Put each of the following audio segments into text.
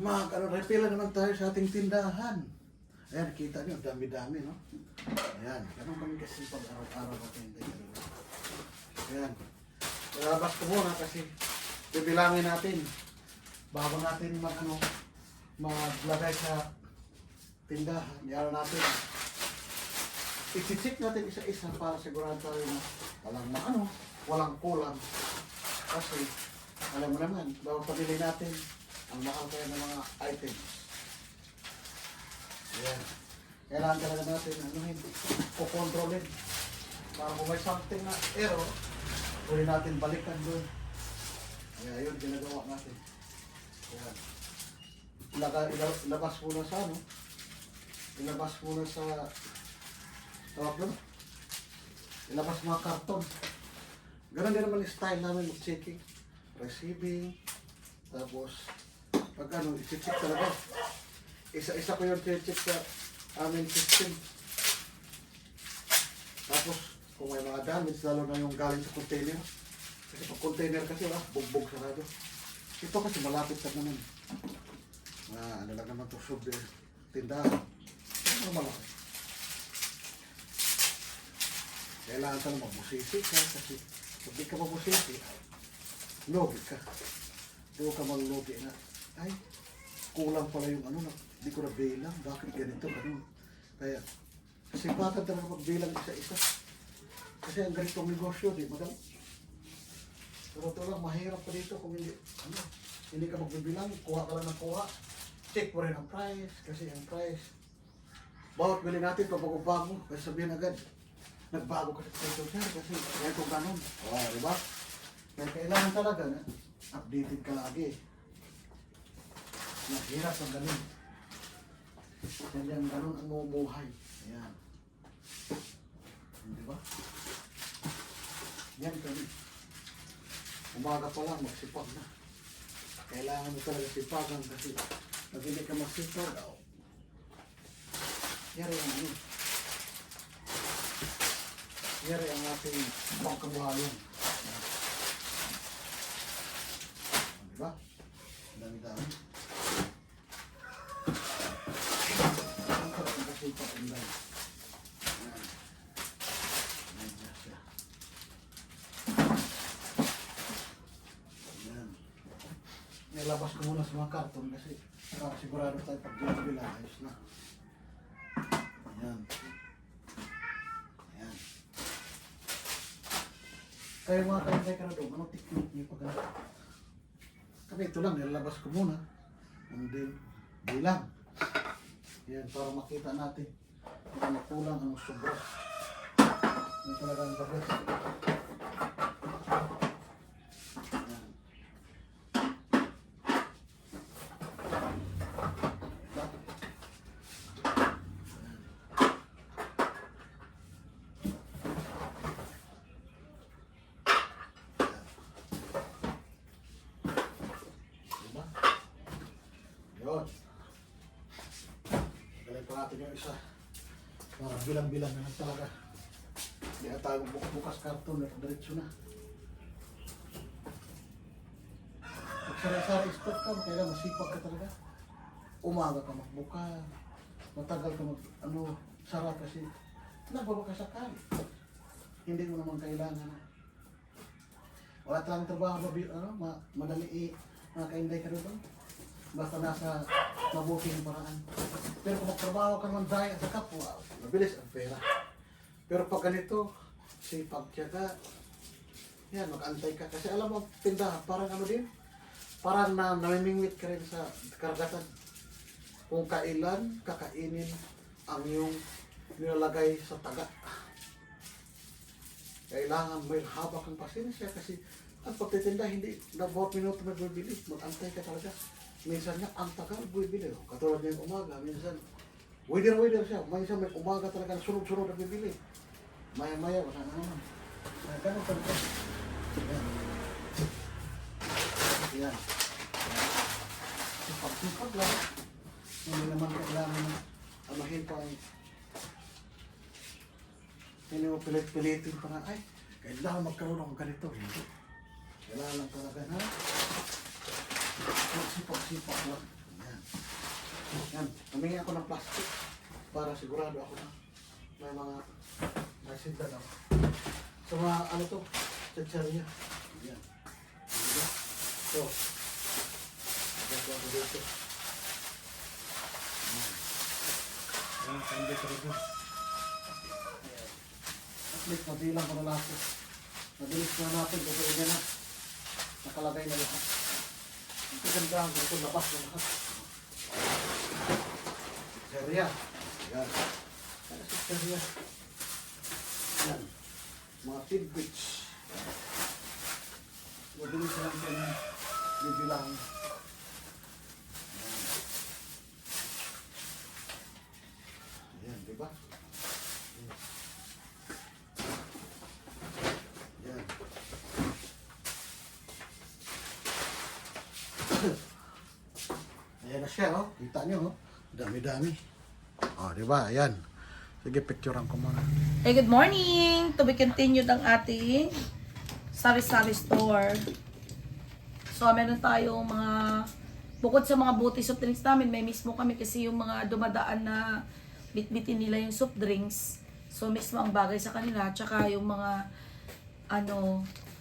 Mag-refill naman tayo sa ating tindahan. Ayan, kita nyo, dami-dami, no? Ayan, ganun kami kasi pag araw-araw natin. Ayan. Labas ko muna kasi bibilangin natin bago natin maglagay sa tindahan. Ayan natin. I-check natin isa-isa para sigurado tayo na walang kulang. Kasi, alam mo naman, bago pabili natin, ang mahal kaya ng mga items. Ayan. Kailangan talaga natin, kukontrolin. Para kung may something na error, pwede natin balikan doon. Kaya yun, ginagawa natin. Ayan. Ilabas muna sa ilabas muna sa tawag doon. Ilabas mga karton. Ganun din naman yung style namin mag-checking. Receiving. Tapos, pag i-check talaga. Isa-isa ko yung check sa aming system. Tapos, kung may mga damage, lalo na yung galing sa container. Kasi pag container kasi, bugbog sarado. Ito kasi malapit sa naman. Ano lang naman ito, tindahan. Ano malaki. Kailangan ka na mabusisi ka kasi pag di ka mabusisi, logi ka. Doon ka maglogi na, ay, kulang pala yung di ko na bilang, bakit ganito, Kaya, sipatan talaga magbilang isa-isa. Kasi ang ganitong negosyo, di madam. Pero ito lang, mahirap pa dito kung hindi ka magbibilang, kuha ka lang ng kuha. Check mo rin ang price, kasi ang price, bawat bili natin, pabago-bago, kasi sabihin agad, nagbago kasi ito sir, kasi ito ganun. Diba? Kaya kailangan talaga na updated ka lagi. Mahirap ang ganun. Yan yung ganun ang mumuhay. Ayan. Diba? Yan kami. Umaga pa lang, magsipag na. Kailangan mo talaga sipagan kasi pag hindi ka magsipag, yari ang ating pangkabuhayan. Diba? Dami-dami. Ang sarap ang kasipa ang dami. Nandiyan siya. Ayan. Nilabas ko muna sa mga karton kasi sigurado tayo pag binabila, ayos na. Ayan. Ayan. Kaya mga kaintay ka na doon, anong technique niyo pag kami ito lang, nilabas ko muna. And then, bilang. Yan, para makita natin kung ano kulang, anong sobra. Yan talaga ang bagay. Yan. Yun. Galing pa natin yung isa. Para bilang-bilang na lang talaga. Hindi na tayo bukas karton at diretso na. Pag sari-sari spot ka, kailangan masipag ka talaga. Umaga ka magbuka. Matagal ka sarap kasi nagbaba ka sakali. Hindi mo naman kailangan. Wala tayong trabaho, madali makainday ka doon. Basta nasa mabuting paraan. Pero kung magtrabaho ka naman dahil sa kapwa, mabilis ang pera. Pero pag ganito, sipag ka, yan, mag-antay ka. Kasi alam mo, tindahan, parang parang namimingwit ka rin sa karagatan. Kung kailan kakainin ang iyong nilalagay sa taga. Kailangan may haba kang pasensya kasi ang pagtitinda, hindi na bawat minuto nagbibili, mag-antay ka talaga. Minsan nga, ang tagal bibili. Katulad niya umaga, minsan, waiter siya. Minsan may umaga talaga, sunod-sunod na bibili. Maya-maya, wala na naman. Ganun talaga. Ayan. Ayan. Sipag-sipag lang. Hindi naman kailangan na amahin pa ay hindi mo pilit-pilitin pa na, ay, kailangan magkaroon ng ganito. Hindi. Kailangan lang talaga na magsipag-sipag lang. Ayan. Yan. Humingi ako ng plastic para sigurado ako na may mga nasinda na. So mga ano to, chicharia. Yan. Diba? So, gagawa ko dito. Yan, sandi ko rin. At least mabilang ko na lahat. Mabilis na natin kung pwede na. Nakalagay na lahat. Ito ganda ang ito, labas na lahat. Chicharia. Yan. Chicharia. Yan. Mga tidbits. Mabilis lang din bibilang. Yan, diba? Yan. Ayan na siya, oh. Kita nyo, oh. Dami-dami. Oh, diba? Ayan. Sige, picturean ko muna. Hey, good morning! To be continued ang ating sari-sari store. So, meron tayong mga, bukod sa mga buti soft drinks namin, may mismo kami kasi yung mga dumadaan na bitbitin nila yung soft drinks. So, mismo ang bagay sa kanila. Tsaka yung mga,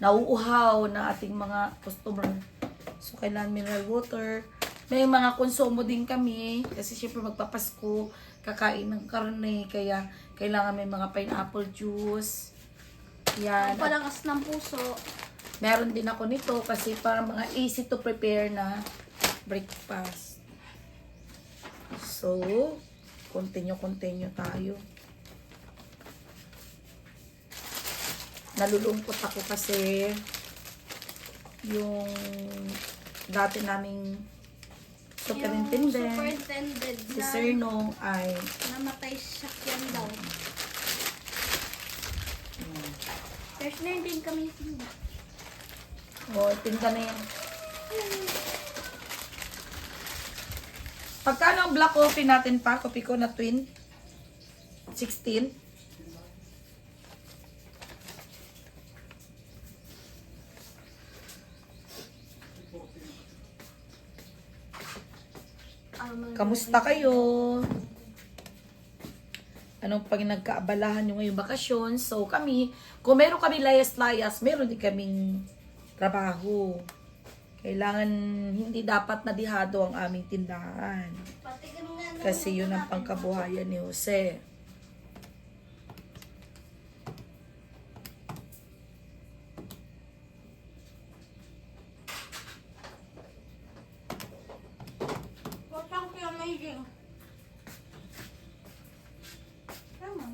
nauuhaw na ating mga customer. So, kailangan mineral water. May mga konsumo din kami kasi syempre magpapasko, kakain ng karne, kaya kailangan may mga pineapple juice. Yan. Ang palakas ng puso. Meron din ako nito kasi para mga easy to prepare na breakfast. So, continue tayo. Nalulungkot ako kasi yung dati naming superintendent, Superintendent si na Sir Nong ay namatay siya yan daw. There's na din kami tinda. tinda na yan. Pagkano ang black coffee natin pa? Coffee ko na twin? 16? Kamusta kayo? Anong pag nagkaabalahan nyo ngayong bakasyon? So kami, kung meron kami layas-layas, meron din kaming trabaho. Kailangan, hindi dapat nadihado ang aming tindahan. Kasi yun ang pangkabuhayan ni Jose. Thank you, amazing. Tama.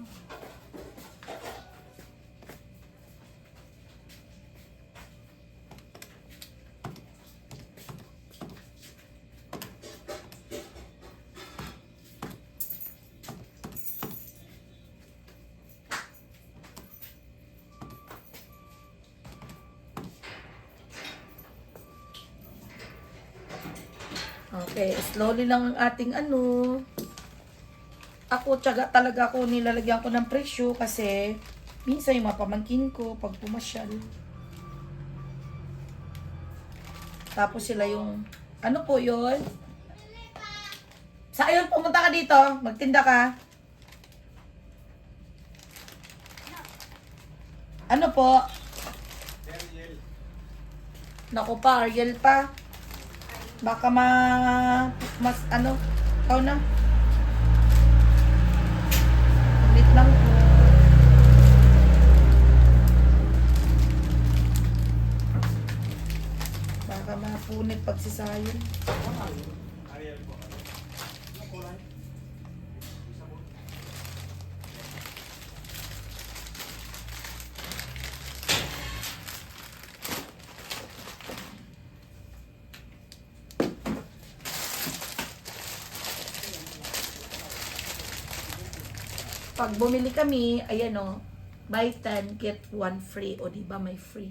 Okay, slowly lang ang ating Ako, tiyaga talaga ako, nilalagyan ko ng presyo kasi minsan yung mga pamangkin ko pag pumasyal. Tapos sila yung, ano po yun? Sa ayon, pumunta ka dito, magtinda ka. Ano po? Ariel. Naku pa, Ariel pa. Baka mas ikaw na. Ulit lang po. Baka mapunit pagsisayon. Ariel po. Pag bumili kami, ayan buy 10, get 1 free. O diba may free.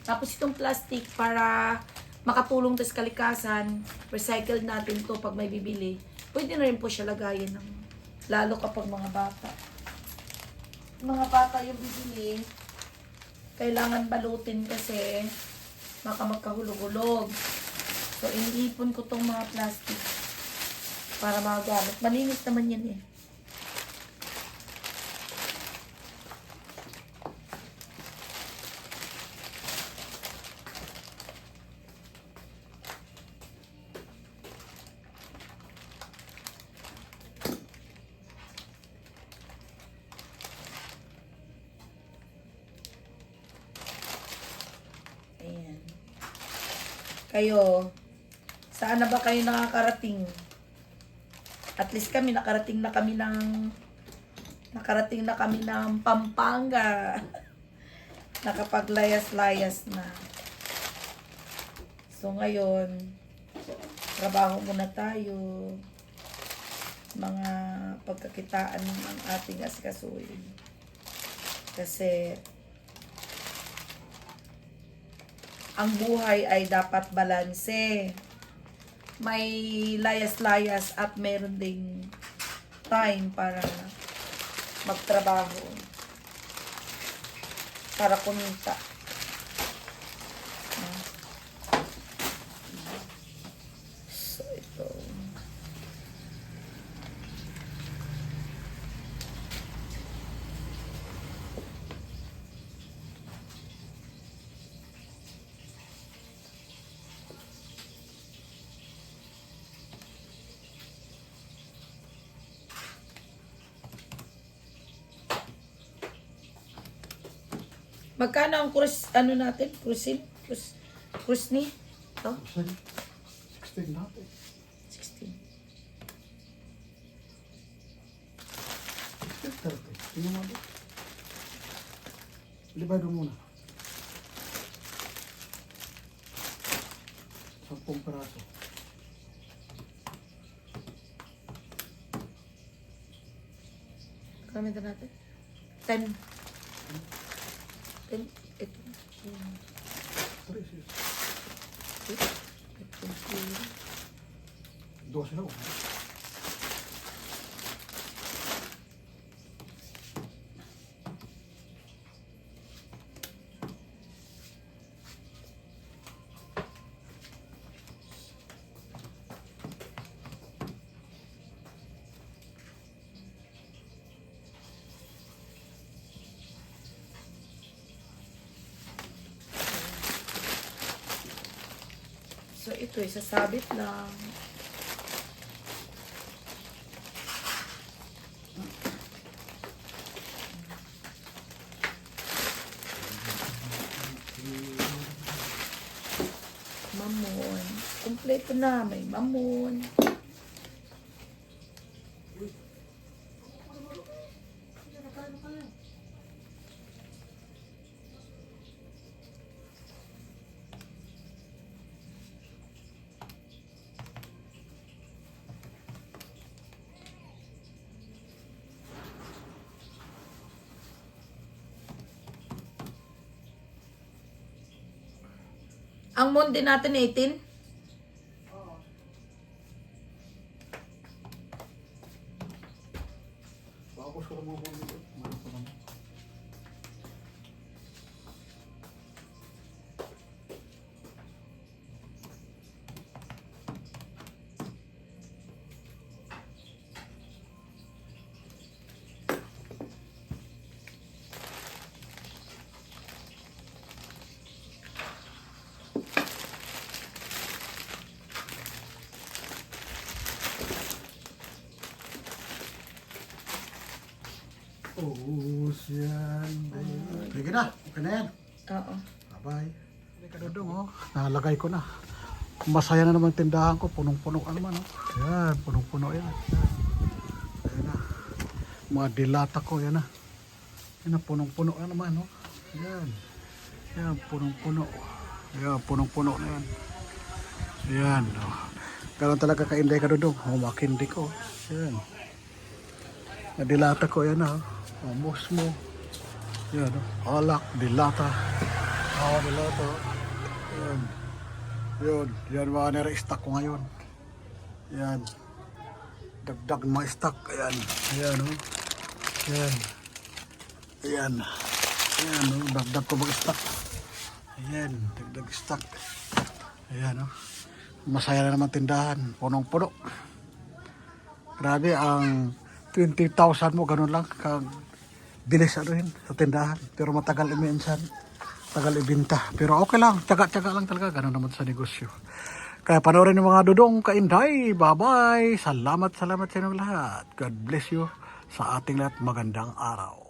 Tapos itong plastic para makatulong sa kalikasan, recycle natin to pag may bibili. Pwede na rin po siya lagayan ng, lalo kapag mga bata. Mga bata yung bibili, kailangan balutin kasi baka magkahulog-hulog. So, iniipon ko tong mga plastic para magamit. Malinis naman yan eh. Ayan. Kayo, saan na ba kayo nakakarating? At least kami, nakarating na kami ng Pampanga. Nakapaglayas-layas na. So ngayon, trabaho muna tayo. Mga pagkakitaan ng ating asikasuhin. Kasi ang buhay ay dapat balanse. May layas-layas at meron ding time para magtrabaho. Para kumita. So, ito. Magkano ang cruise, ano natin? Cruise ni? Ito? 16 natin. 16. 30. Tingnan mo doon. Libay doon muna. 10 peraso. Kami ito natin? 10. 10. Ito. 12 na. So, ito, isasabit lang. Mamon. Kompleto na. May mamon. Ang mon din natin 18. Bakos ko lang mga mga dito. Mahal ko naman. Oh, yan. Sige na. Okay na yan. Oo. Bye-bye. Hindi ka dudong, oh. Nalagay ko na. Masaya na naman tindahan ko. Punong-puno ka naman, oh. Yan, punong-puno yan. Yan. Ayan na. Mga dilata ko, yan na. Yan na, punong-puno na naman, oh. Yan. Yan, punong-puno. Yan, punong-puno na yan. Yan, oh. Ganun talaga ka-inday ka dudong. Oh, makindi ko. Yan. Mga dilata ko, yan na, oh. Musmo. Yan, oh. Alak, dilata. Dilata. Yan. Yun. Yan mga nire-stock ko ngayon. Yan. Dagdag mga stock. Ayan. Ayan, oh. Ayan. Ayan. Ayan, oh. Dagdag ko mga stock. Ayan. Dagdag stock. Ayan, oh. Masaya na naman tindahan. Punong-puno. Grabe, ang 20,000 mo, ganun lang. Bilis ano yun sa tindahan. Pero matagal iminsan. Tagal ibinta. Pero okay lang. Tsaga-tsaga lang talaga. Ganun naman sa negosyo. Kaya panoorin ng mga dudong kainday. Bye-bye. Salamat sa inyong lahat. God bless you sa ating lahat. Magandang araw.